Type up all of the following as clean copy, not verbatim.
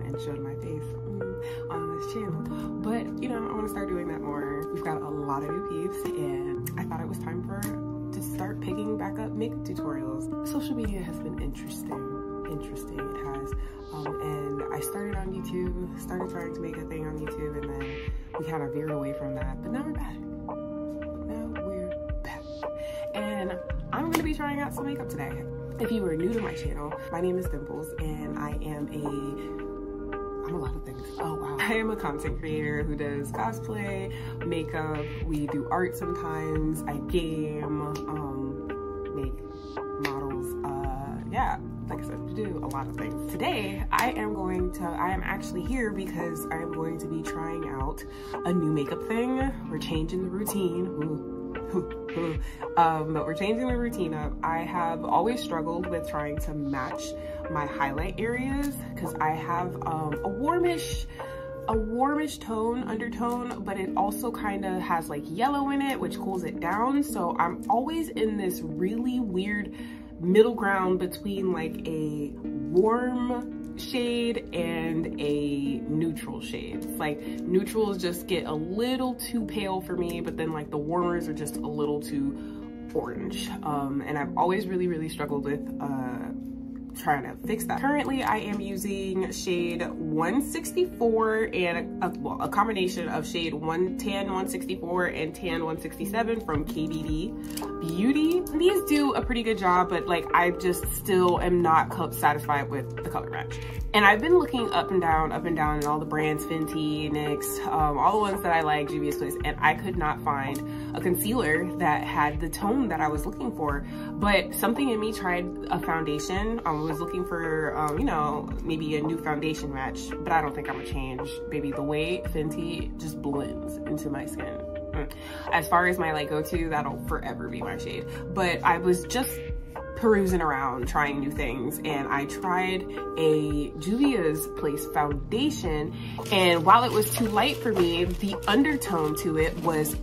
and showed my face on this channel. But, you know, I want to start doing that more. We've got a lot of new peeps, and I thought it was time to start picking back up makeup tutorials. Social media has been interesting. It has. And I started on YouTube, started trying to make a thing on YouTube, and then we kind of veered away from that. But now we're back. And I'm going to be trying out some makeup today. If you are new to my channel, my name is Dimples, and I'm a lot of things. Oh wow. I am a content creator who does cosplay, makeup, we do art sometimes, I game, make models, yeah, like I said, do a lot of things. Today, I am actually here because I am going to be trying out a new makeup thing. We're changing the routine. But we're changing the routine up. I have always struggled with trying to match my highlight areas because I have a warmish undertone, but it also kind of has like yellow in it, which cools it down. So I'm always in this really weird middle ground between like a warm shade and a neutral shade. It's like neutrals just get a little too pale for me, but then like the warmers are just a little too orange. And I've always really struggled with trying to fix that. Currently, I am using shade 164 and a combination of shade 110 164 and tan 167 from KBD Beauty. These do a pretty good job, but like I just still am not satisfied with the color match. And I've been looking up and down in all the brands, Fenty, NYX, all the ones that I like, Juvia's Place, and I could not find a concealer that had the tone that I was looking for. But something in me tried a foundation. I was looking for, you know, maybe a new foundation match, but I don't think I'm gonna change. Baby, the way Fenty just blends into my skin. As far as my like go-to, that'll forever be my shade. But I was just perusing around trying new things, and I tried a Juvia's Place foundation, and while it was too light for me, the undertone to it was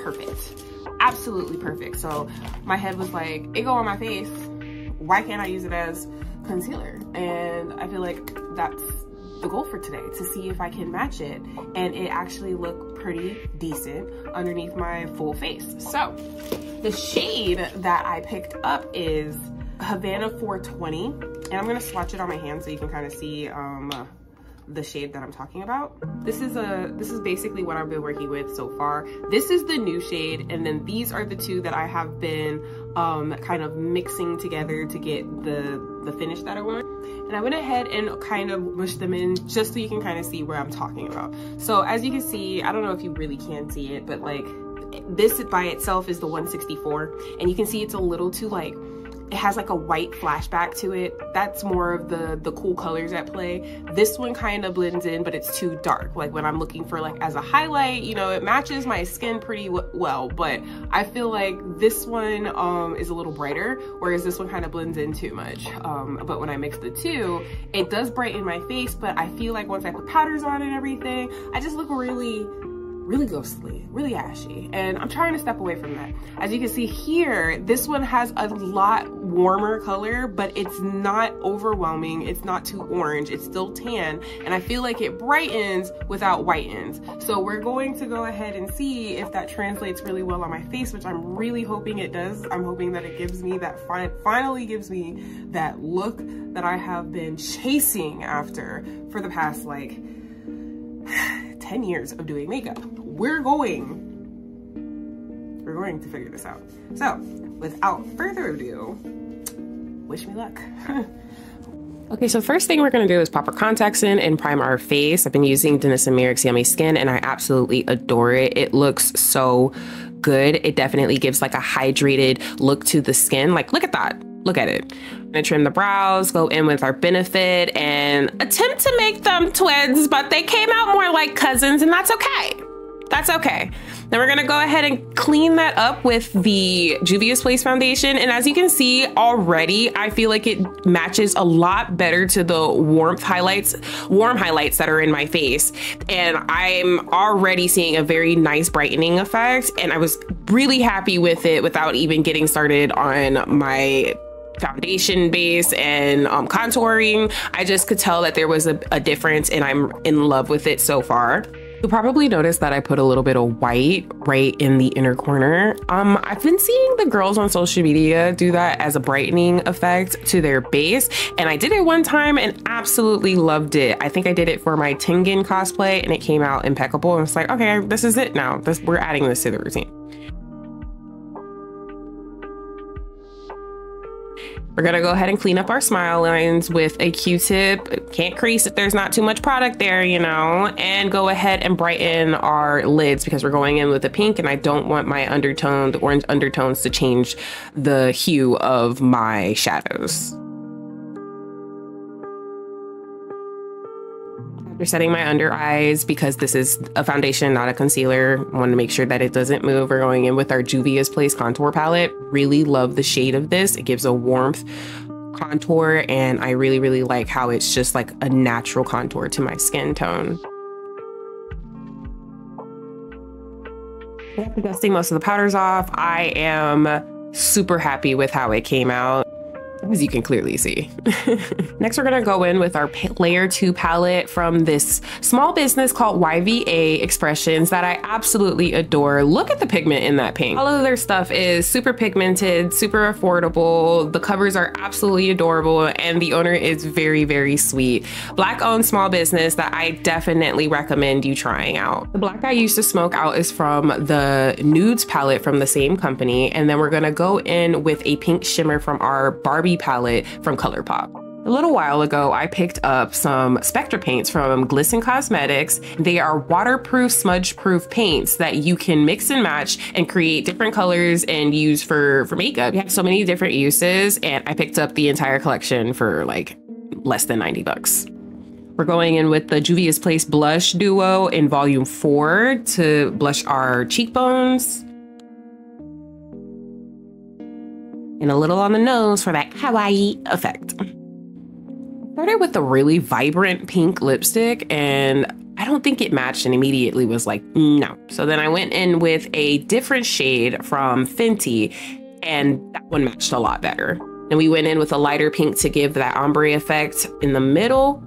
perfect, absolutely perfect. So my head was like, it go on my face, why can't I use it as concealer? And I feel like that's the goal for today, to see if I can match it and it actually look pretty decent underneath my full face. So the shade that I picked up is Havana 420, and I'm gonna swatch it on my hand so you can kind of see the shade that I'm talking about. This is basically what I've been working with so far. This is the new shade, and then these are the two that I have been kind of mixing together to get the finish that I want. And I went ahead and kind of mushed them in just so you can kind of see where I'm talking about. So as you can see, I don't know if you really can see it, but like this by itself is the 164, and you can see it's a little too like, it has like a white flashback to it. That's more of the cool colors at play. This one kind of blends in, but it's too dark. Like when I'm looking for like as a highlight, you know, it matches my skin pretty well, but I feel like this one is a little brighter, whereas this one kind of blends in too much. But when I mix the two, it does brighten my face, but I feel like once I put powders on and everything, I just look really ghostly, really ashy, and I'm trying to step away from that. As you can see here, this one has a lot warmer color, but it's not overwhelming, it's not too orange, it's still tan, and I feel like it brightens without whitens. So we're going to go ahead and see if that translates really well on my face, which I'm really hoping it does. I'm hoping that it gives me that, finally gives me that look that I have been chasing after for the past like 10 years of doing makeup. We're going to figure this out. So without further ado, wish me luck. Okay, so first thing we're gonna do is pop our contacts in and prime our face. I've been using Danessa Myrick's Yummy Skin, and I absolutely adore it. It looks so good. It definitely gives like a hydrated look to the skin. Like, look at that. Look at it. I'm gonna trim the brows, go in with our Benefit, and attempt to make them twins, but they came out more like cousins, and that's okay. That's okay. Then we're gonna go ahead and clean that up with the Juvia's Place foundation. And as you can see already, I feel like it matches a lot better to the warm highlights that are in my face. And I'm already seeing a very nice brightening effect. And I was really happy with it without even getting started on my foundation base and contouring, I just could tell that there was a difference, and I'm in love with it so far. You'll probably notice that I put a little bit of white right in the inner corner. I've been seeing the girls on social media do that as a brightening effect to their base, and I did it one time and absolutely loved it. I think I did it for my Tengen cosplay and it came out impeccable, and it's like, okay, this is it now. We're adding this to the routine. We're gonna go ahead and clean up our smile lines with a Q-tip. Can't crease if there's not too much product there, you know, and go ahead and brighten our lids because we're going in with a pink and I don't want my undertoned orange undertones to change the hue of my shadows. After setting my under eyes, because this is a foundation, not a concealer, I want to make sure that it doesn't move. We're going in with our Juvia's Place contour palette. Really love the shade of this. It gives a warmth contour, and I really, really like how it's just like a natural contour to my skin tone. After dusting most of the powders off, I am super happy with how it came out, as you can clearly see. Next, we're gonna go in with our layer 2 palette from this small business called YvaExpressions that I absolutely adore. Look at the pigment in that pink. All of their stuff is super pigmented, super affordable. The covers are absolutely adorable, and the owner is very, very sweet. Black-owned small business that I definitely recommend you trying out. The black I used to smoke out is from the Noods palette from the same company, and then we're gonna go in with a pink shimmer from our Barbie palette from Colourpop. A little while ago, I picked up some Spectra paints from Glisten Cosmetics. They are waterproof, smudge-proof paints that you can mix and match and create different colors and use for makeup. You have so many different uses, and I picked up the entire collection for like less than 90 bucks. We're going in with the Juvia's Place Blush Duo in Volume 4 to blush our cheekbones. And a little on the nose for that kawaii effect. Started with a really vibrant pink lipstick, and I don't think it matched, and immediately was like, no. So then I went in with a different shade from Fenty, and that one matched a lot better. And we went in with a lighter pink to give that ombre effect in the middle.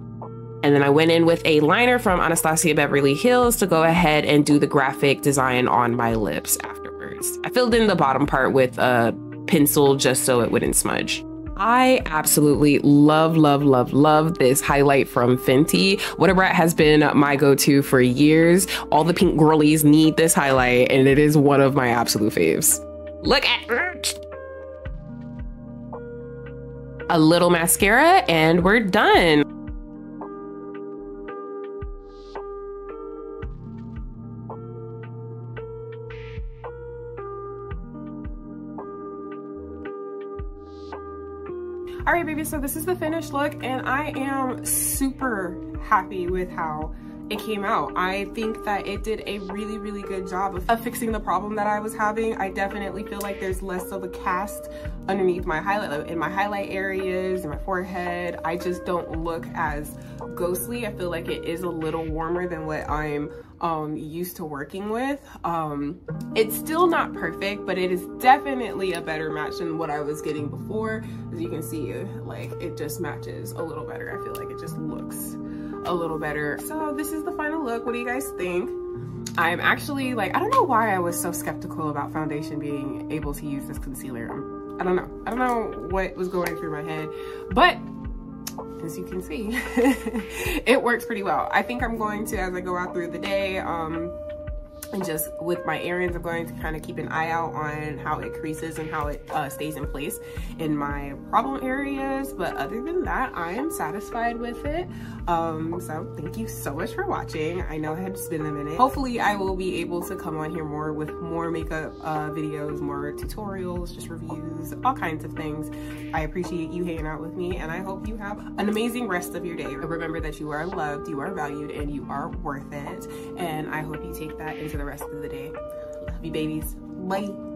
And then I went in with a liner from Anastasia Beverly Hills to go ahead and do the graphic design on my lips afterwards. I filled in the bottom part with a pencil just so it wouldn't smudge. I absolutely love, love, love, love this highlight from Fenty. Wattabrat has been my go-to for years. All the pink girlies need this highlight, and it is one of my absolute faves. Look at it. A little mascara and we're done. All right, baby, so this is the finished look, and I am super happy with how it came out. I think that it did a really, really good job of fixing the problem that I was having. I definitely feel like there's less of a cast underneath my highlight, like in my highlight areas, in my forehead. I just don't look as ghostly. I feel like it is a little warmer than what I'm used to working with. It's still not perfect, but it is definitely a better match than what I was getting before. As you can see, like, it just matches a little better. I feel like it just looks a little better. So this is the final look. What do you guys think? I'm actually, like, I don't know why I was so skeptical about foundation being able to use this concealer. I don't know what was going through my head, but as you can see, it works pretty well. I think I'm going to, as I go out through the day, and just with my errands, I'm going to kind of keep an eye out on how it creases and how it stays in place in my problem areas. But other than that, I am satisfied with it. So thank you so much for watching. I know it has been a minute. Hopefully I will be able to come on here more with more makeup videos, more tutorials, just reviews, all kinds of things. I appreciate you hanging out with me, and I hope you have an amazing rest of your day. Remember that you are loved, you are valued, and you are worth it. And I hope you take that into the rest of the day. Love you, babies. Bye.